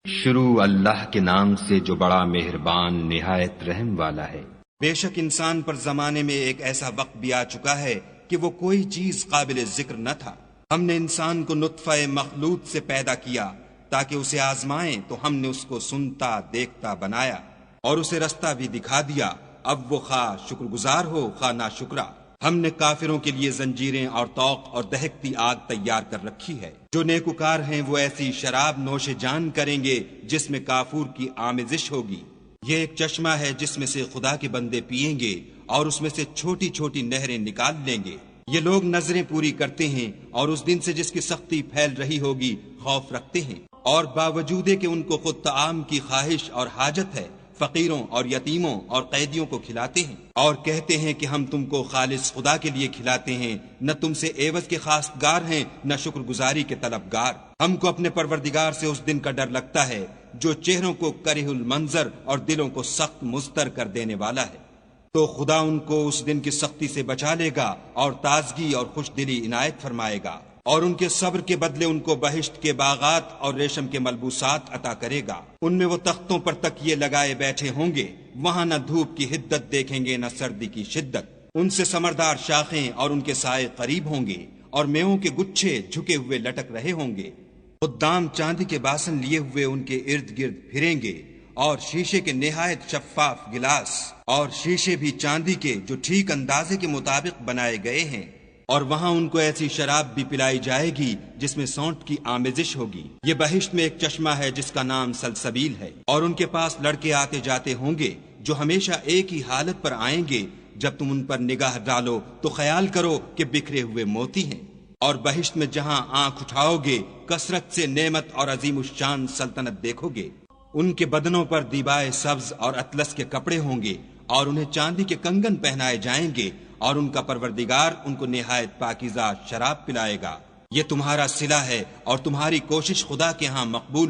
شروع اللہ کے نام سے جو بڑا مہربان نہایت رحم والا ہے۔ بے شک انسان پر زمانے میں ایک ایسا وقت بھی آ چکا ہے کہ وہ کوئی چیز قابل ذکر نہ تھا۔ ہم نے انسان کو نطفہ مخلوط سے پیدا کیا تاکہ اسے آزمائیں، تو ہم نے اس کو سنتا دیکھتا بنایا اور اسے رستہ بھی دکھا دیا۔ اب وہ خواہ شکر گزار ہو خواہ ناشکرا۔ ہم نے کافروں کے لیے زنجیریں اور طوق اور دہکتی آگ تیار کر رکھی ہے۔ جو نیکوکار ہیں وہ ایسی شراب نوش جان کریں گے جس میں کافور کی آمیزش ہوگی۔ یہ ایک چشمہ ہے جس میں سے خدا کے بندے پیئیں گے اور اس میں سے چھوٹی چھوٹی نہریں نکال لیں گے۔ یہ لوگ نظریں پوری کرتے ہیں اور اس دن سے جس کی سختی پھیل رہی ہوگی خوف رکھتے ہیں، اور باوجود کہ ان کو خود طعام کی خواہش اور حاجت ہے، فقیروں اور یتیموں اور قیدیوں کو کھلاتے ہیں، اور کہتے ہیں کہ ہم تم کو خالص خدا کے لیے کھلاتے ہیں، نہ تم سے عوض کے خواستگار ہیں نہ شکر گزاری کے طلبگار۔ ہم کو اپنے پروردگار سے اس دن کا ڈر لگتا ہے جو چہروں کو کرہ المنظر اور دلوں کو سخت مضطر کر دینے والا ہے۔ تو خدا ان کو اس دن کی سختی سے بچا لے گا اور تازگی اور خوش دلی عنایت فرمائے گا، اور ان کے صبر کے بدلے ان کو بہشت کے باغات اور ریشم کے ملبوسات عطا کرے گا۔ ان میں وہ تختوں پر تکیے لگائے بیٹھے ہوں گے، وہاں نہ دھوپ کی حدت دیکھیں گے نہ سردی کی شدت۔ ان سے ثمردار شاخیں اور ان کے سائے قریب ہوں گے، اور میووں کے گچھے جھکے ہوئے لٹک رہے ہوں گے۔ خدام چاندی کے باسن لیے ہوئے ان کے ارد گرد پھریں گے، اور شیشے کے نہایت شفاف گلاس، اور شیشے بھی چاندی کے جو ٹھیک اندازے کے مطابق بنائے گئے ہیں، اور وہاں ان کو ایسی شراب بھی پلائی جائے گی جس میں سونٹ کی آمیزش ہوگی۔ یہ بہشت میں ایک چشمہ ہے جس کا نام سلسبیل ہے، اور ان کے پاس لڑکے آتے جاتے ہوں گے جو ہمیشہ ایک ہی حالت پر آئیں گے۔ جب تم ان پر نگاہ ڈالو تو خیال کرو کہ بکھرے ہوئے موتی ہیں، اور بہشت میں جہاں آنکھ اٹھاؤ گے کثرت سے نعمت اور عظیم الشان سلطنت دیکھو گے۔ ان کے بدنوں پر دیبائے سبز اور اطلس کے کپڑے ہوں گے، اور انہیں چاندی کے کنگن پہنائے جائیں گے، اور ان کا پروردگار ان کو نہایت پاکیزہ شراب پلائے گا۔ یہ تمہارا صلہ ہے اور تمہاری کوشش خدا کے ہاں مقبول